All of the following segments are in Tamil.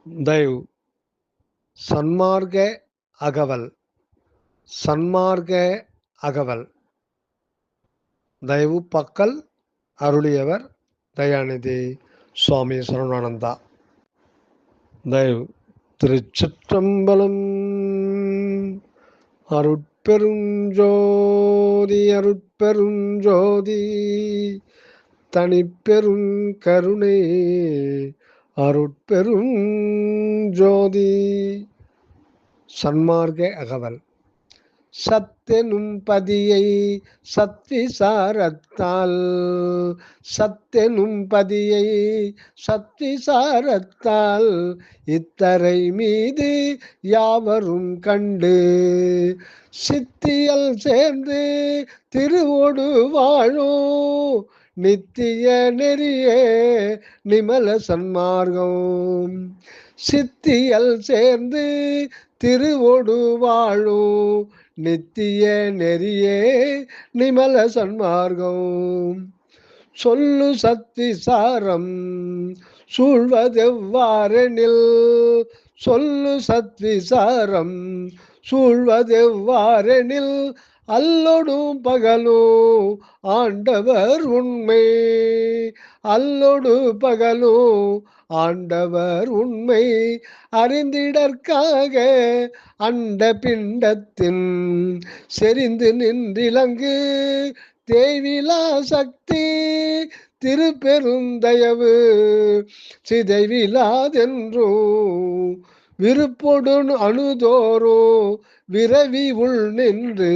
தயவு சன்மார்க்க அகவல் சன்மார்க்க அகவல் தயவு பக்கல் அருளியவர் தயாநிதி சுவாமி சரவணானந்தா. தயவு திருச்சிற்றம்பலம். அருட்பெருஞ்சோதி அருட்பெருஞ்சோதி தனிப்பெரும் கருணை அருட்பெரும் ஜோதி. சன்மார்க்க அகவல். சத்தெனும் பதியை சத்விசாரத்தால் சத்தெனும் பதியை சத்விசாரத்தால் இத்தரை மீது யாவரும் கண்டு சித்தியல் சேர்ந்து திருவோடு வாழும் நித்திய நெறியே நிமல சன்மார்க்கம். சித்தியல் சேர்ந்து திருவோடு வாழும் நித்திய நெறியே நிமல சன்மார்க்கம். சொல்லு சத்விசாரம் சூழ்வதெவ்வாறெனில் சொல்லு சத்விசாரம் சூழ்வதெவ்வாறெனில் அல்லொடும் பகலும் ஆண்டவர் உண்மை அல்லொடு பகலும் ஆண்டவர் உண்மை அறிந்திடற்காக அண்ட பிண்டத்தின் செறிந்து நின்றிலங்கு தேவிலா சக்தி திருப்பெருந்தயவு சிதைவிலாதென்றும் விருப்பொடு அணுதோறும் விரவி உள் நின்று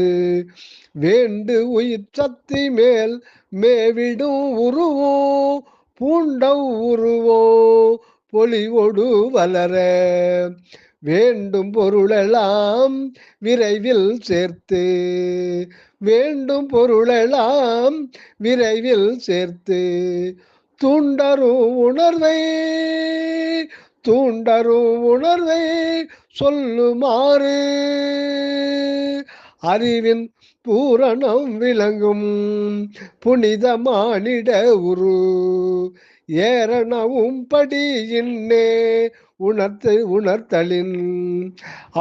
வேண்டு உயிர் சக்தி மேல் மேவிடும் உருவோ பூண்டவ் உருவோ பொலிவொடு வளர வேண்டும் பொருளெல்லாம் விரைவில் சேர்த்து வேண்டும் பொருளெல்லாம் விரைவில் சேர்த்து தூண்டரும் உணர்வை சொல்லுமாறு அறிவின் பூரணம் விளங்கும் புனிதமானிட உரு ஏரணவும் படி இன்னே உணர்த்தலின்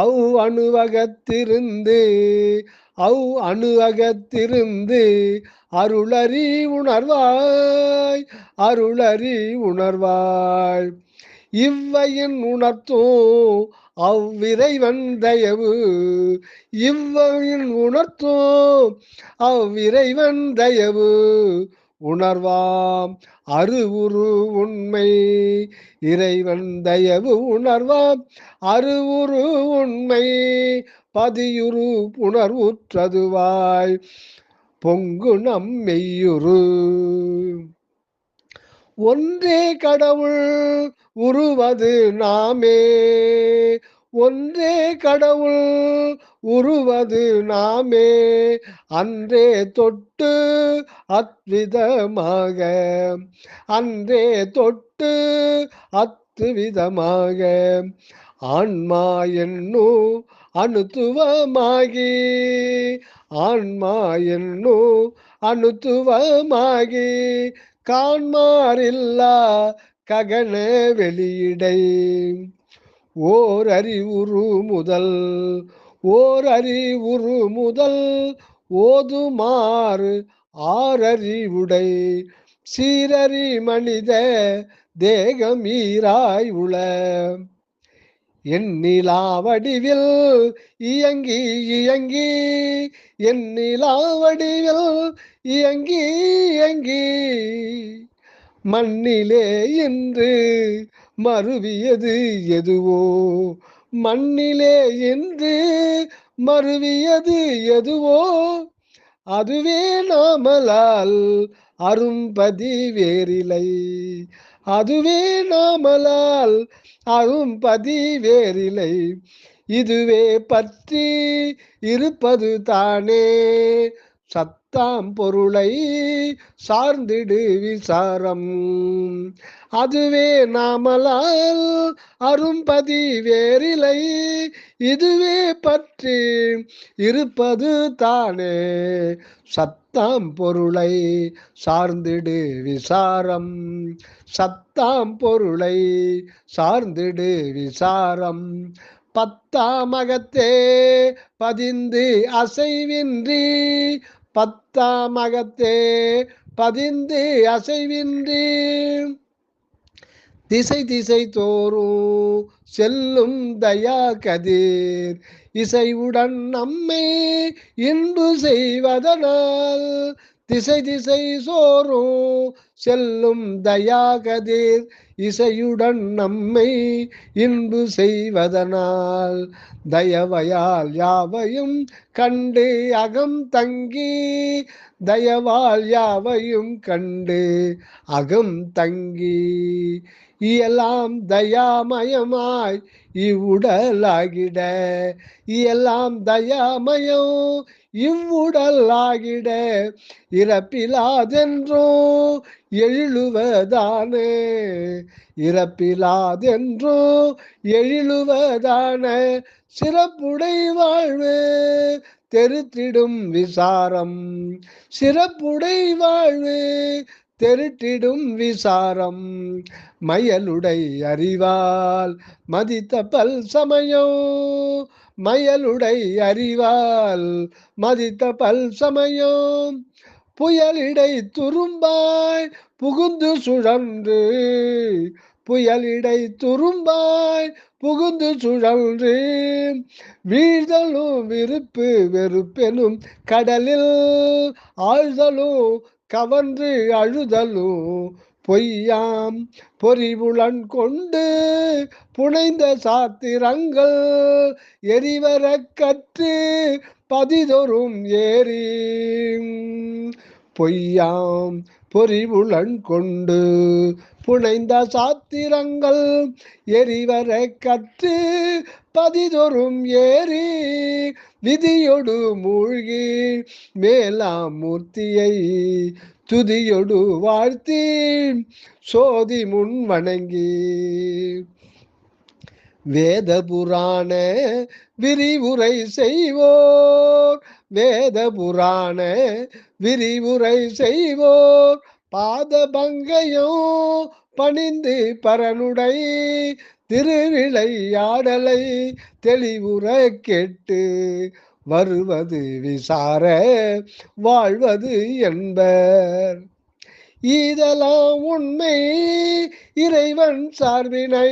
அவ் அணுவகத்திருந்து அருளறி உணர்வாய் இவ்வையின் உணர்த்தும் அவ்விரைவன் தயவு இவ்வையின் உணர்த்தும் அவ்விரைவன் தயவு உணர்வாம் அருவுரு உண்மை இறைவன் தயவு உணர்வாம் அருவுரு உண்மை பதியுரு புணர்வுற்றதுவாய் பொங்கு நம் மெய்யுரு. ஒன்றே கடவுள் உருவது நாமே ஒன்றே கடவுள் உருவது நாமே அன்றே தொட்டு அத்விதமாக ஆன்மா என்னும் அணுத்துவமாகி காண்மாரில்லா ககன வெளியிடை ஓர் அறிவுரு முதல் ஓதுமாறு ஆறறிவுடை சீரறி மனித தேகமீராய் உள எண்ணிலா வடிவில் இயங்கி மண்ணிலே என்று மருவியது எதுவோ அதுவே நாமலால் அரும்பதி வேறில்லை இதுவே பற்றி இருப்பது தானே சத்தாம் பொருளை சார்ந்திடு விசாரம். அதுவே நாமலால் அரும்பதி வேறிலை, இதுவே பற்றி இருப்பது தானே. சத்தாம் பொருளை சார்ந்திடு விசாரம். சத்தாம் பொருளை சார்ந்திடு விசாரம். பத்தாமகத்தே பதிந்து அசைவின்றி, பத்தாமகத்தே பதிந்து அசைவின்றி, திசை திசை தோறும் செல்லும் தயா கதிர், இசைவுடன் நம்மை இன்பு செய்வதனால். திசை திசை சோறும் செல்லும் தயா கதிர், இசையுடன் நம்மை இன்பு செய்வதனால். தயவையால் யாவையும் கண்டு அகம் தங்கி, தயவால் யாவையும் கண்டு அகம் தங்கி, இயலாம் தயாமயமாய் இவ்வுடலாகிட, இயலாம் தயாமயம் இவ்வுடலாகிட, இறப்பிலாதென்றோ எழிலுவதானே. இறப்பிலாதென்றோ எழிலுவதான சிறப்புடை வாழ்வு தெருத்திடும் விசாரம். சிறப்புடை வாழ்வு தெருட்டிடும் விசாரம். மயலுடை அறிவால் மதித்த பல் சமயம், மயலுடை அறிவால் மதித்த பல் சமயம், புயலிடை துரும்பாய் புகுந்து சுழன்று, புயலிடை துரும்பாய் புகுந்து சுழன்று, வீழ்தலும் விருப்பு வெறுப்பெனும் கடலில் ஆழ்தலும் கவன்று அழுதலும் பொய்யாம் பொறிவுளன் கொண்டு புனைந்த சாத்திரங்கள் எரிவர கற்று பதிதொரும் ஏறி. பொய்யாம் பொறிவுளன் கொண்டு புனைந்த சாத்திரங்கள் எரிவர கற்று பதிதொரும் ஏறி, விதியொடு மூழ்கி மேலாம் மூர்த்தியை துதியொடு வாழ்த்தி சோதி முன் வணங்கி. வேத புராண விரிவுரை செய்வோர், வேத புராண விரிவுரை செய்வோர், பாத பங்கையும் பணிந்து பரனுடை திருவிளையாடலை தெளிவுற கேட்டு வருவது விசார வாழ்வது என்பர். இதெல்லாம் உண்மை இறைவன் சார்பினை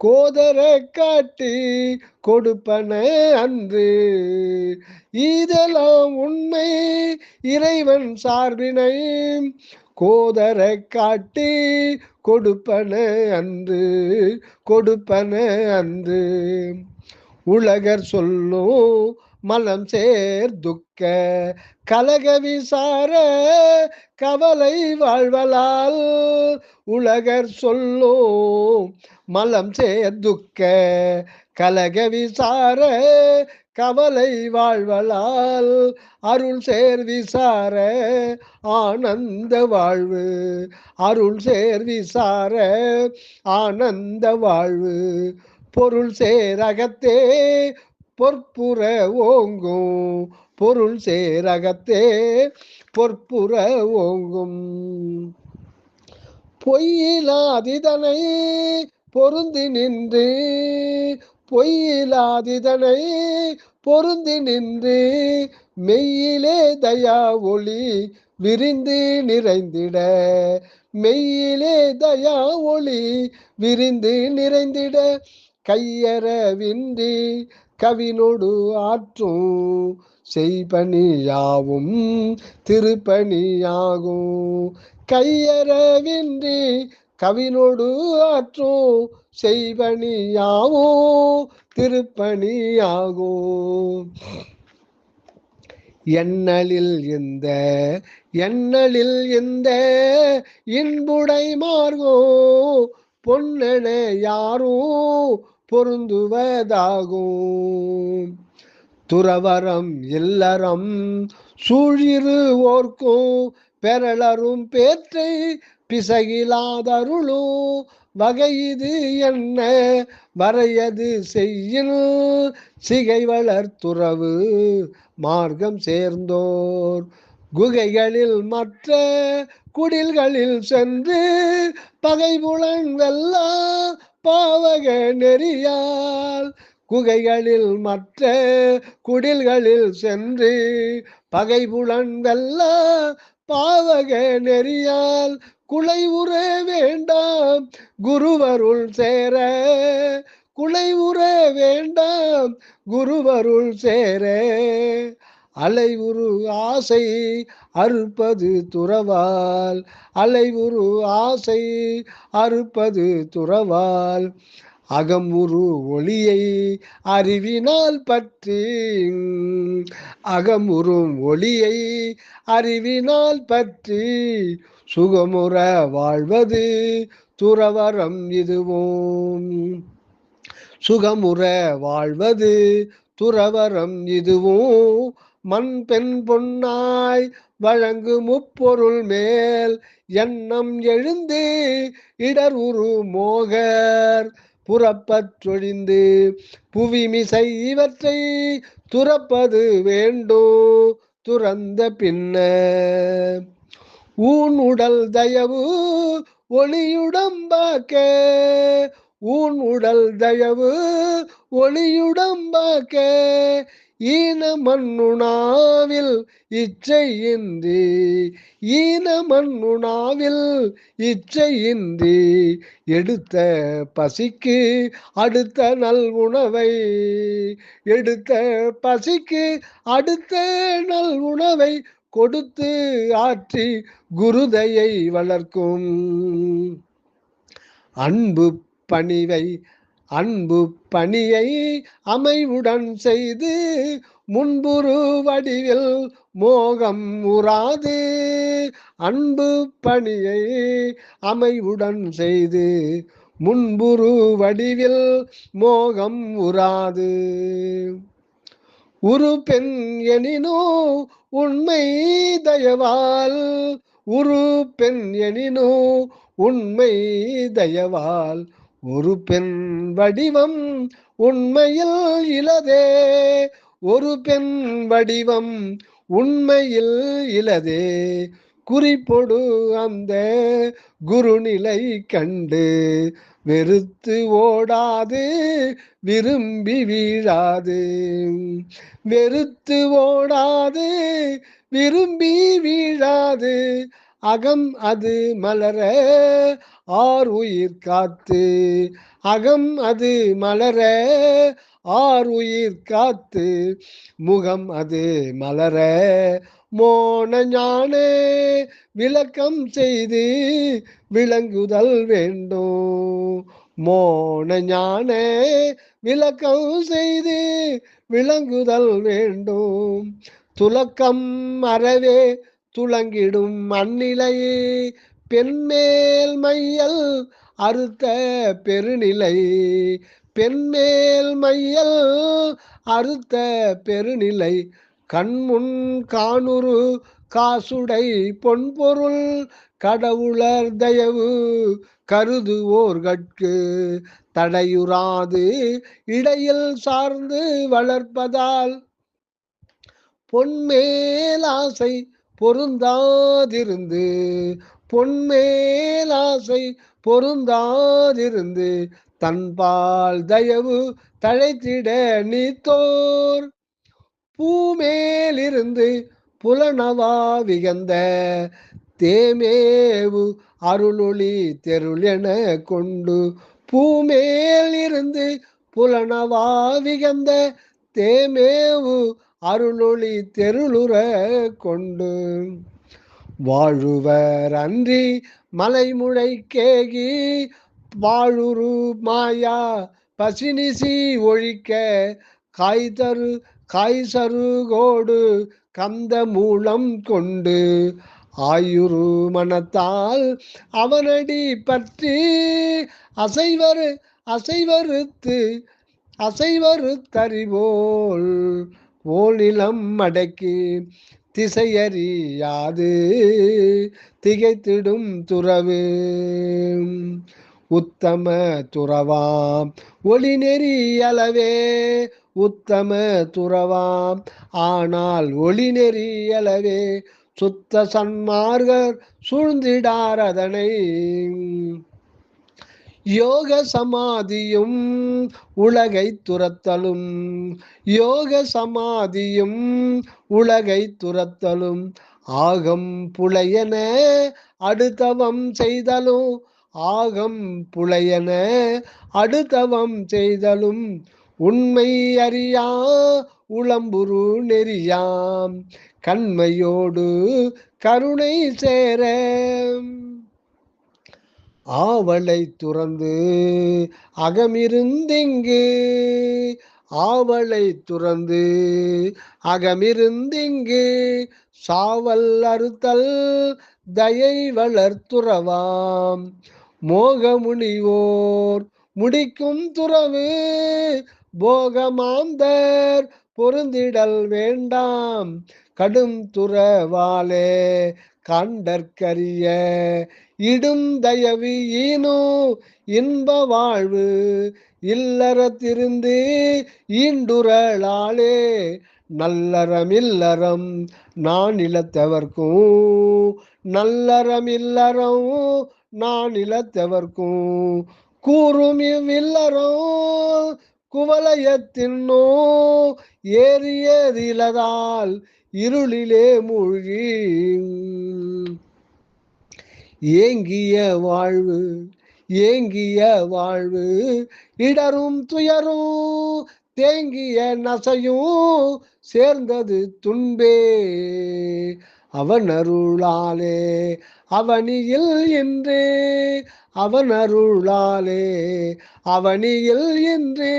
கோதர காட்டி கொடுப்பன அன்று. இதெல்லாம் உண்மை இறைவன் சார்பினை கோதர காட்டி கொடுப்பன அன்று, கொடுப்பன அன்று. உலகர் சொல்லும் மலம் சேர் துக்க கலக விசார கவலை வாழ்வலால், உலகர் சொல்லும் மலம் சேர் துக்க கலக விசார கவலை வாழ்வலால், அருள் சேர் விசார ஆனந்த வாழ்வு, அருள் சேர் விசார ஆனந்த வாழ்வு. பொருள் சேரகத்தே பொற்புற ஓங்கும், பொருள் சேரகத்தே பொற்புற ஓங்கும். பொய்யிலாதிதனை பொருந்தி நின்று, பொய்யிலாதிதனை பொருந்தி நின்று, மெய்யிலே தயா ஒளி விரிந்து நிறைந்திட, மெய்யிலே தயா ஒளி விரிந்து நிறைந்திட, கையறவின்றி கவினொடு ஆற்றும் செய்பணியாவும் திருப்பணியாகும். கையறவின்றி கவினொடு ஆற்றும் செய்பணியாவும் திருப்பணியாகும். எண்ணலில் இந்த எண்ணலில் இந்த இன்புடை மார்கோ பொன்னென யாரும் பொருந்துவதாகும். துறவரம் இல்லறம் சூழிரு ஓர்க்கும் பெறலரும் பேற்றை பிசகிலாதருளும் வகை இது என்ன வரையது செய்யின் சிகை வளர்த்துறவு மார்க்கம் சேர்ந்தோர் குகைகளில் மற்ற குடில்களில் சென்று பகைபுலன் வெல்லா பாவக நெறியால் குகைகளில் மற்ற குடில்களில் சென்று பகைபுலன் வெல்லா பாவக நெறியால் குலைவுற வேண்டாம் குருவருள் சேர குலைவுற வேண்டாம் குருவருள் சேர அலைவுரு ஆசை அறுப்பது துறவால் அலைவுரு ஆசை அறுப்பது துறவால் அகமுரு ஒளியை அறிவினால் பற்றி அகமுறும் ஒளியை அறிவினால் பற்றி சுகமுற வாழ்வது துறவரம் இதுவும் சுகமுற வாழ்வது துறவரம் இதுவும் மண் பெண் பொன்னாய் வழங்கு முப்பொருள் மேல் எண்ணம் எழுந்து இடர் உரு மோகர் புறப்பற்றொழிந்து புவிமிசை இவற்றை துறப்பது வேண்டோ துறந்த பின்ன ஊன் உடல் தயவு ஒளியுடம்பாக்க ஊன் உடல் தயவு ஒளியுடம்பாக்க ஈன மண்ணுணாவில் இச்சையின்றி ஈன மண்ணுணாவில் இச்சையின்றி எடுத்த பசிக்கு அடுத்த நல் உணவை எடுத்த பசிக்கு அடுத்த நல் உணவை கொடுத்து ஆற்றி குருதையை வளர்க்கும் அன்பு பணியை அமைவுடன் செய்து முன்புரு வடிவில் மோகம் உறாது அன்பு பணியை அமைவுடன் செய்து முன்புரு வடிவில் மோகம் உறாது உரு பெண் எனினோ உண்மை தயவால் உரு பெண் எனினோ உண்மை தயவால் ஒரு பெண் வடிவம் உண்மையில் இலதே ஒரு பெண் வடிவம் உண்மையில் இலதே குறிப்பொடு அந்த குருநிலை கண்டு வெறுத்து ஓடாது விரும்பி வீழாது வெறுத்து ஓடாது விரும்பி வீழாது அகம் அது மலர ஆர் உயிர் காத்து அகம் அது மலர ஆர் உயிர் காத்து முகம் அது மலர மோன ஞான விளக்கம் செய்து விளங்குதல் வேண்டும் மோன ஞான விளக்கம் செய்து விளங்குதல் வேண்டும் துலக்கம் அறவே துளங்கிடும் அந்நிலையே பெண்மேல் மையல் அறுத்த பெருநிலை பெண்மேல் மையல் அறுத்த பெருநிலை கண்முன் காணுரு காசுடை பொன்பொருள் கடவுளர் தயவு கருதுவோர்கட்கு தடையுறாது இடையில் சார்ந்து வளர்ப்பதால் பொன்மேலாசை பொருந்தாதிருந்து பொன்மேலாசை பொருந்தாதிருந்து தன்பால் தயவு தழைத்திட நீத்தோர் பூமேலிருந்து புலனவா விகந்த தேமேவு அருளொளி தெருளென கொண்டு பூமேல் இருந்து புலனவா விகந்த தேமேவு அருளொளி தெருளுற கொண்டு வாழுவர் அன்றி மலைமுழை கேகி வாழுரு மாயா பசினிசி ஒழிக்க காய்சருகோடு கந்த மூலம் கொண்டு ஆயுரு மனத்தால் அவனடி பற்றி அசைவரு தறிவோல் போலிலம் அடக்கி திசையறியாது திகைத்திடும் துறவு. உத்தம துறவாம் ஒளி நெறியளவே, உத்தம துறவாம் ஆனால் ஒளி நெறியளவே, சுத்த சன்மார்கர் சூழ்ந்திடார் அதனை. யோக சமாதியும் உலகை துரத்தலும், யோக சமாதியும் உலகை துரத்தலும், ஆகம் புலையன அடுத்தவம் செய்தலும், ஆகம் புலையன அடுத்தவம் செய்தலும், உண்மை அறியா உளம்புரு நெறியாம் கண்மையோடு கருணை சேர. ஆவலை துறந்து அகமிருந்திங்கு, ஆவலை துறந்து அகமிருந்திங்கு, சாவல் அறுத்தல் தயை வளர்த்துறவாம் மோகமுனிவோர் முடிக்கும் துறவு. போகமாந்தர் பொருந்திடல் வேண்டாம் கடும் துறவாலே காண்டற்கரிய, இடும் தயவு ஈனோ இன்ப வாழ்வு இல்லறத்திருந்து ஈண்டுரளாலே. நல்லறமில்லறம் நான் இழத்தவர்க்கும், நல்லறமில்லறம் நான் இழத்தவர்க்கும், கூறும் இவ்வில்லறம் குவலயத்தின்னோ ஏறியதிலதால் இருளிலே மூழ்கி. ஏங்கிய வாழ்வு ஏங்கிய வாழ்வு இடரும் துயரும், தேங்கிய நசையும் சேர்ந்தது துன்பே. அவன் அருளாலே அவனியில் என்று, அவன் அருளாலே அவனியில் என்று,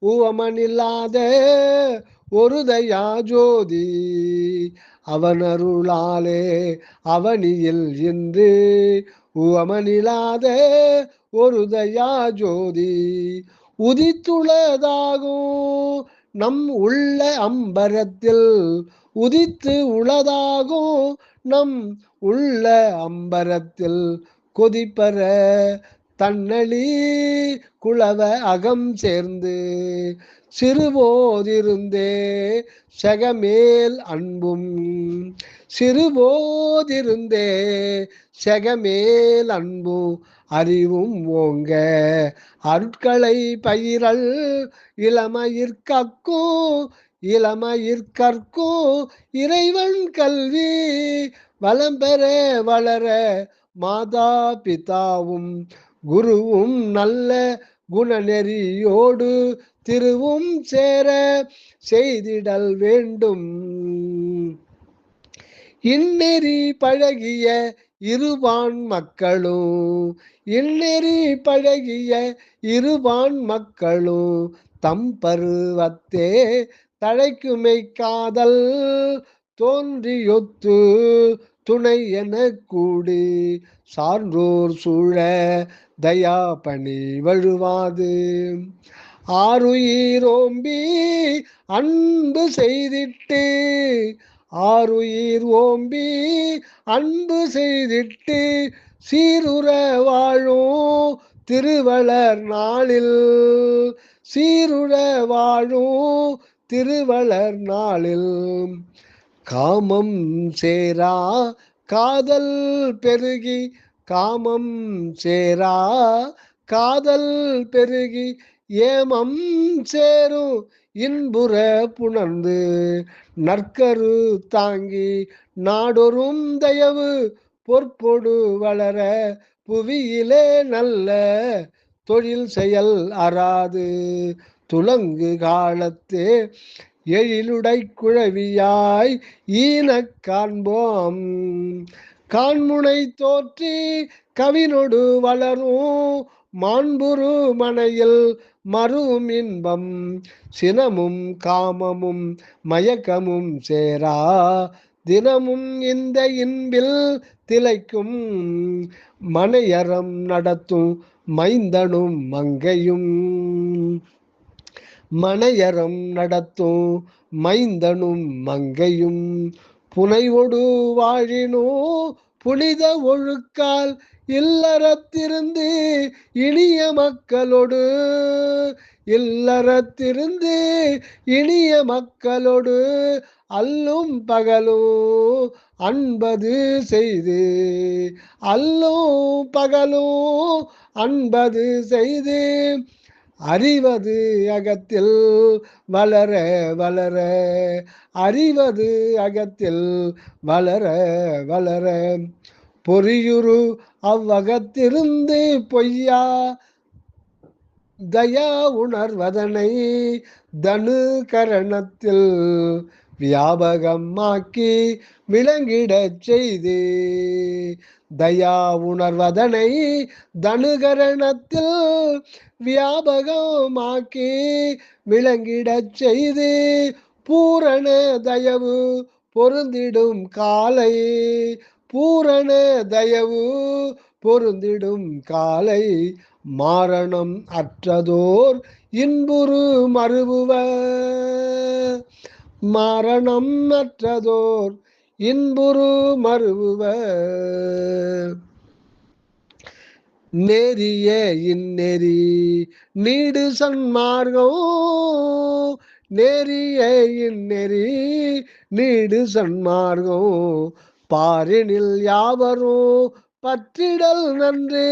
உவமனில்லாத ஒரு தயா ஜோதி. அவன் அருளாலே அவனியில் என்று, உவமனில்லாத ஒரு தயா ஜோதி. உதித்துள்ளதாகும் நம் உள்ள அம்பரத்தில், உதித்து உளதாகும் நம் உள்ள அம்பரத்தில், கொதிப்பற தன்னழி குளவ அகம் சேர்ந்து, சிறுபோதிருந்தே செகமேல் அன்பும், சிறுபோதிருந்தே செகமேல் அன்பும் அறிவும் ஓங்க, அருட்களை பயிரல் இளமயிர்கற்கும், இளமயிர்கற்கும் இறைவன் கல்வி வளம்பெற வளர, மாதா பிதாவும் குருவும் நல்ல குணநெறியோடு திருவும் சேர செய்திடல் வேண்டும். இந்நெறி பழகிய இருபான் மக்களும், இந்நெறி பழகிய இருபான் மக்களும், தம் பருவத்தே தழைக்குமை காதல் தோன்றியொத்து துணை என கூடி, சான்றோர் சூழ தயாபணி வழுவாது, ஆருயிரோம்பி அன்பு செய்திட்டு, ஆருயிர் ஓம்பி அன்பு செய்திட்டு, சீருற வாழும் திருவளர் நாளில், சீருற வாழும் திருவளர் நாளில், காமம் சேரா காதல் பெருகி, காமம் சேரா காதல் பெருகி, ஏமம் சேரும் இன்புற புணர்ந்து, நற்கரு தாங்கி நாடொரும் தயவு பொற்பொடு வளர, புவியிலே நல்ல தொழில் செயல் அறாது, துலங்கு காலத்தே எழிலுடை குழவியாய் ஈனக் காண்போம், காண்முனை தோற்றி கவினொடு வளரும், மாண்புரு மனையில் மறுவும் இன்பம், சினமும் காமமும் மயக்கமும் சேரா தினமும் இந்த இன்பில் திளைக்கும், மனையறம் நடத்தும் மைந்தனும் மங்கையும், மனையறம் நடத்தும் மைந்தனும் மங்கையும், புனைவொடு வாழினோ புனித ஒழுக்கால் இல்லறத்திருந்து இனிய மக்களோடு இல்லறத்திருந்து இனிய மக்களோடு அல்லும் பகலும் அன்பது செய்து அல்லும் பகலும் அன்பது செய்து அறிவது அகத்தில் வளர வளர அறிவது அகத்தில் வளர வளர பொறியுரு அவ்வகத்திருந்து பொய்யா தயா உணர்வதனை தனு கரணத்தில் வியாபகமாக்கி விளங்கிடச் செய்து தயா உணர்வதனை தனுகரணத்தில் வியாபகமாக்கி விளங்கிடச் செய்து பூரண தயவு பொருந்திடும் காலை பூரண தயவு பொருந்திடும் காலை மாரணம் அற்றதோர் இன்புறு மறுபுவ மரணம் அற்றதோர் இன்புறு மறுபுவ நேரிய இந்நெறி நீடு சன்மார்க்கம் நேரிய இந்நெறி நீடு சன்மார்க்கம் பாரினில் யாவரும் பற்றிடல் நன்று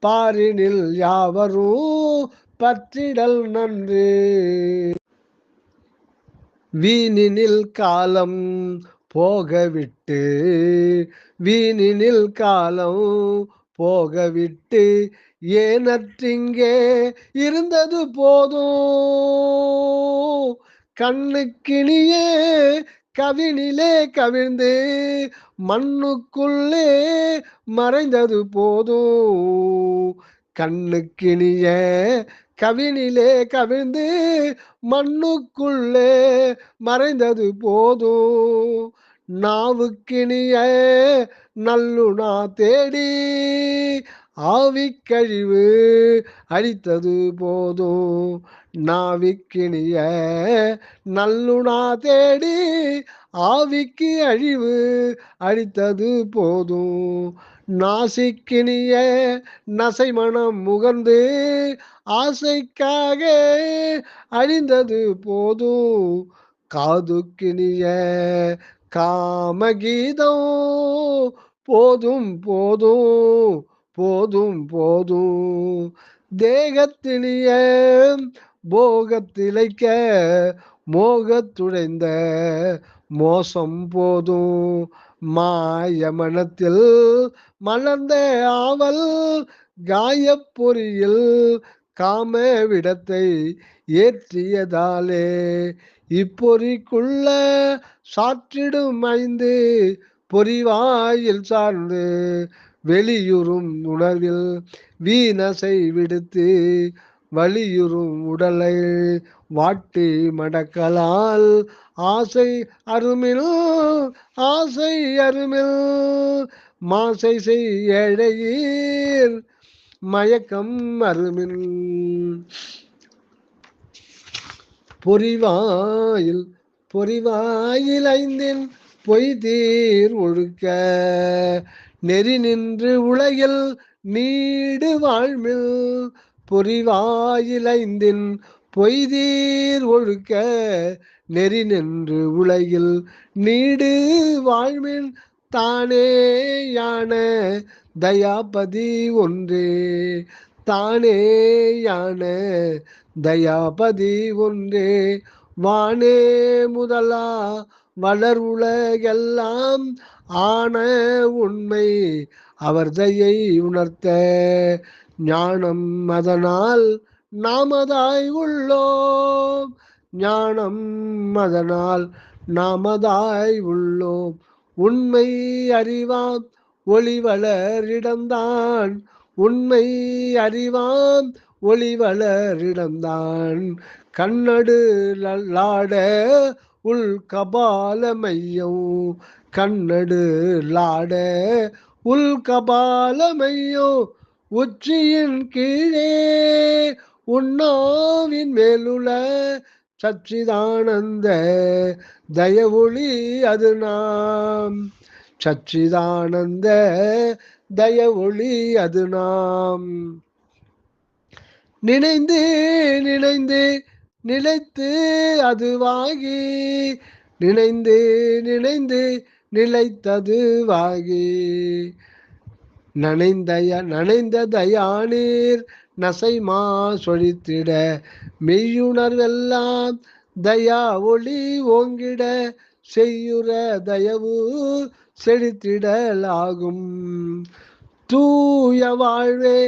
பாரினில் யாவரும் பற்றிடல் நன்று வீணினில் காலம் போகவிட்டு வீணினில் காலம் போகவிட்டு ஏனற்றிங்கே இருந்தது போதும் கண்ணுக்கினிய கவினிலே கவிழ்ந்து மண்ணுக்குள்ளே மறைந்தது போதும் கண்ணுக்கினிய கவினிலே கவிழ்ந்து மண்ணுக்குள்ளே மறைந்தது போதும் நாவுக்கினிய நல்லுணா தேடி ஆவிக்கழிவு அழித்தது போதும் நாவிக்கினிய நல்லுணா தேடி ஆவிக்கு அழிவு அழித்தது போதும் நாசிக்கினிய நசைமணம் முகர்ந்து ஆசைக்காக அழிந்தது போதும் காதுக்கினிய காமகீதம் போதும் போதும் போதும் போதும் தேகத்தினிய போகத்திலைக்க மோகத்துடைந்த மோசம் போதும் மாயமனத்தில் மலர்ந்த ஆவல் காயப்பொறியில் காம விடத்தை ஏற்றியதாலே இப்பொறிக்குள்ள சாற்றிடும் ஐந்து பொறிவாயில் சார்ந்து வெளியுறும் உணர்வில் வீணசை விடுத்து வலியுறும் உடலை வாட்டி மடக்கலால் ஆசை அருமில் ஆசை அருமில் மாசை செய் ஏழையீர் மயக்கம் அருமில் பொறிவாயில் பொறிவாயில் ஐந்தின் பொய்தீர் ஒழுக்க நெறி நின்று உலகில் நீடு வாழ்மில் பொறிவாயில் ஐந்தின் பொய்தீர் ஒழுக்க நெறி நின்று உலகில் நீடு வாழ்மின் தானே யான தயாபதி ஒன்றே தானே யான தயாபதி ஒன்றே வானே முதலா வளர் உலகெல்லாம் ஆன உண்மை அவர் தயை உணர்த்த ஞானம் அதனால் நாமதாய் உள்ளோம் ஞானம் அதனால் நாமதாய் உள்ளோம் உண்மை அறிவாம் ஒளிவளரிடம்தான் உண்மை அறிவாம் ஒளிவளரிடம்தான் கண்ணடு லாட உள் கபால மையம் கண்ணடு லாட உள் கபால மையம் உச்சியின் கீழே உண்ணாவின் மேலுள்ள சச்சிதானந்த தயவொளி அது நாம். சச்சிதானந்த தயவொளி அது நாம். நினைந்து நினைந்து நிலைத்து அதுவாகி, நினைந்து நினைந்து நிலைத்ததுவாகி, நனைந்த தயானீர் நசைமா சொழித்திட, மெய்யுணர்வெல்லாம் தயா ஒளி ஓங்கிட, செய்யுற தயவு செழித்திடலாகும். தூய வாழ்வே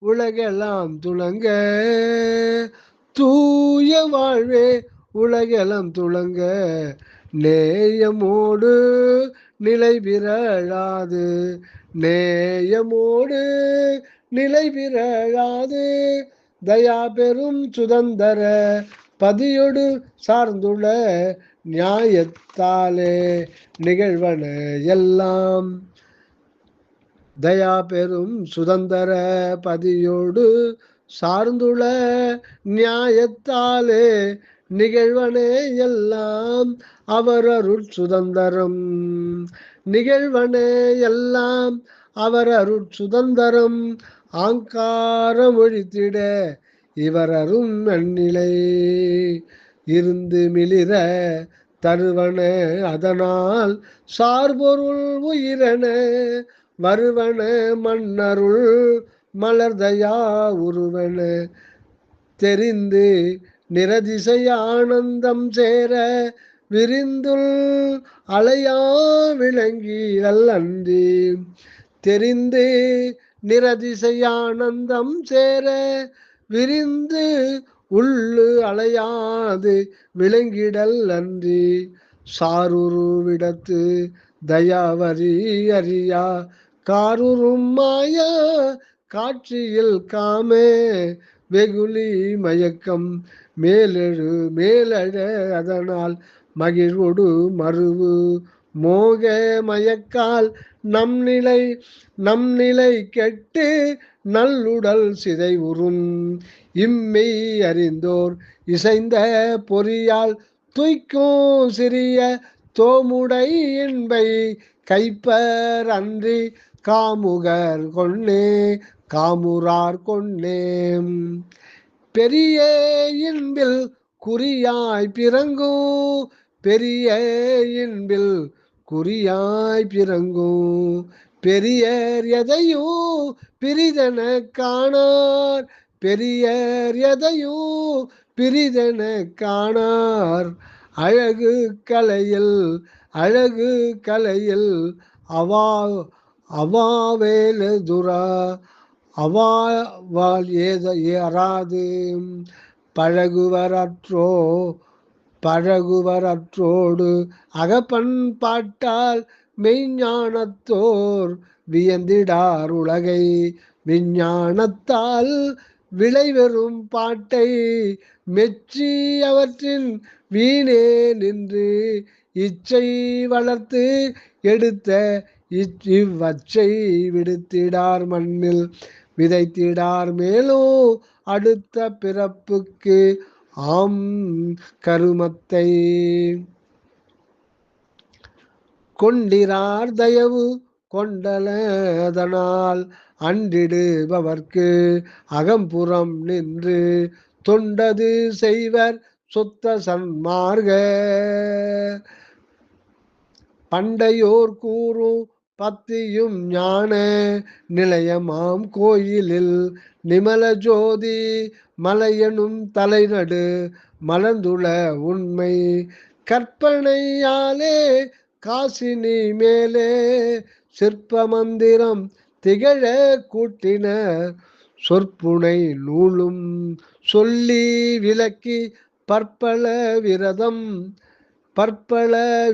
உலகெல்லாம் துளங்க, தூய வாழ்வே உலகெல்லாம் துளங்க, நேயமோடு நிலை பிறழாது, நேயமோடு நிலை பிறழாது, தயா பெரும் சுதந்தர பதியொடு சார்ந்துள்ள நியாயத்தாலே நிகழ்வன எல்லாம். தயா பெரும் சுதந்தர பதியோடு சார்ந்துள்ள நியாயத்தாலே நிகழ்வனே எல்லாம். அவர் அருள் சுதந்தரம் நிகழ்வனே எல்லாம். அவர் அருள் சுதந்தரம் ஆங்காரம் ஒழித்திட, இவர் அரும் நன்னிலை இருந்து மிளிர தருவன அதனால், சார்பொருள் உயிரென வருவன மன்னருள் மலர்தயா உருவன, தெரிந்து நிரதிசை ஆனந்தம் சேர விரிந்துள் அலையா விளங்கி அல்லன்றி, தெரிந்து நிரதிசை ஆனந்தம் சேர விரிந்து உள்ளு அலையாது விளங்கிடல் அன்றி, சாருருவிடத்து தயாவரி அறியா காருரும் மாயா காட்சியில் காமே வெகுளி மயக்கம் மேலெழு மேலழ அதனால், மகிழ்வொடு மருவு மோக மயக்கால் நம் நிலை கெட்டு நல்லுடல் சிதைவுறும். இம்மெய் அறிந்தோர் இசைந்த பொறியால் துய்க்கும் சிறிய தோமுடை இன்பை கைப்பர் அன்றி, காமுகர் கொன்னே காமுறார் கொன்னேம். பெரிய இன்பில் குறியாய் பிறங்கும், பெரிய இன்பில் குறியாய் பிறங்கும், பெரியர் எதையும் பிரிதென காணார், பெரியர் எதையும் பிரிதென காணார். அழகு கலையில் அவாவேலதுரா அவாவால் ஏறாது, பழகுவரற்றோடு அகப்பன் பாட்டால் மெய்ஞானத்தோர் வியந்திடார் உலகை, விஞ்ஞானத்தால் விளைவெறும் பாட்டை மெச்சி அவற்றின் வீணே நின்று, இச்சை வளர்த்து எடுத்த இவ்வச்சை விடுத்திடார் மண்ணில் விதைத்திடார், மேலும் அடுத்த பிறப்புக்கு ஆம் கருமத்தை கொண்டிரார் தயவு கொண்டலதனால், அன்றிடுபவர்க்கு அகம்புறம் நின்று தொண்டது செய்வர் சுத்த சன்மார்க. பண்டையோர் கூறும் பத்தியும் ஞான நிலையமாம் கோயிலில் நிமல ஜோதி மலையனும் தலைநடு மலர்ந்துள உண்மை, கற்பனையாலே காசினி மேலே சிற்ப மந்திரம் திகழ கூட்டினர், சொற்புனை நூலும் சொல்லி விளக்கி பற்பல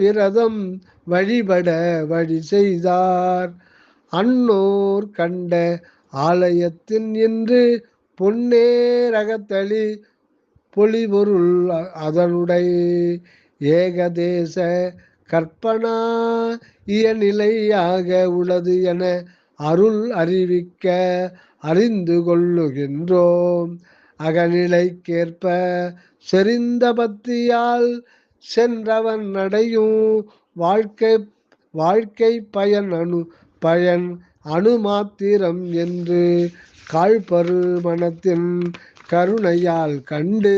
விரதம் வழிபட வழி செய்தார். அன்னோர் கண்ட ஆலயத்தின் என்று பொன்னேரகத்தளி பொலிபொருள் அதனுடைய ஏகதேச கற்பனா இயநிலையாக உள்ளது என அருள் அறிவிக்க அறிந்து கொள்ளுகின்றோம். அகநிலைக்கேற்ப செறிந்த பக்தியால் சென்றவன் அடையும் வாழ்க்கை வாழ்க்கை பயன் அணுமாத்திரம் என்று காழ்பரு மனத்தின் கருணையால் கண்டு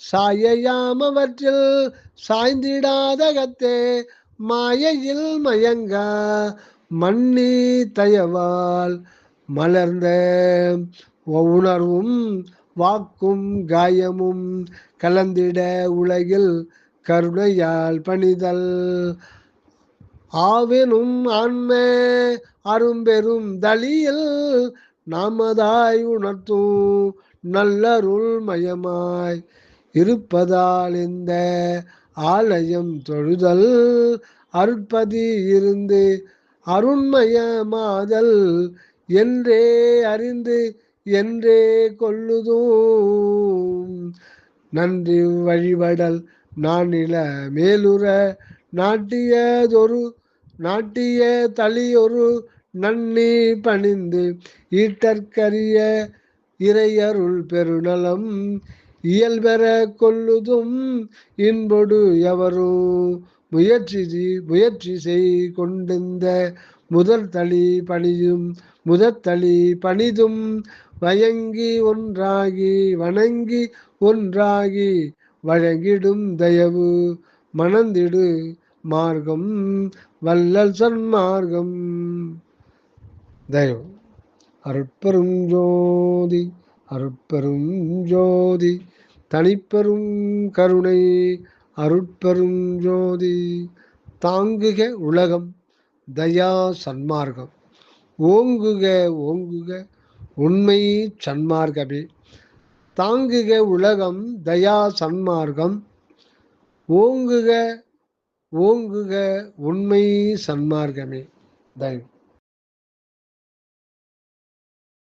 சாயையாமவற்றில் சாய்ந்திடாதகத்தே மாயையில் மயங்க மன்னி தயவால் மலர்ந்த உணர்வும் வாக்கும் காயமும் கலந்திட உலகில் கருணையால் பணிதல் ஆவெனும் ஆன்ம அரும்பெரும் தளியில் நாமதாய் உணர்த்தும் நல்லருள் மயமாய் இருப்பதால் இந்த ஆலயம் தொழுதல் அருட்பதி இருந்து அருண்மயமாதல் என்றே அறிந்து என்றே கொள்ளுதும் நன்றி வழிபடல் நானில மேலுற நாட்டிய தளியொரு நன்னி பணிந்து ஈட்டற்கரிய இறையருள் பெருநலம் இயல்பெற கொள்ளுதும் இன்பொடு எவரும் முயற்சி செய் கொண்டிருந்த முதற்தளி பணிதும் வணங்கி ஒன்றாகி வழங்கிடும் தயவு மணந்திடு மார்க்கம் வல்லல் சன்மார்க்கம். தயவு அருட்பெரும் ஜோதி அருட்பெரும் ஜோதி தனிப்பெரும் கருணை அருட்பெரும் ஜோதி தாங்குக உலகம் தயா சன்மார்க்கம் ஓங்குக உண்மை சன்மார்க்கமே. தாங்குக உலகம் தயா சன்மார்க்கம் ஓங்குக உண்மை சன்மார்க்கமே. தயவு.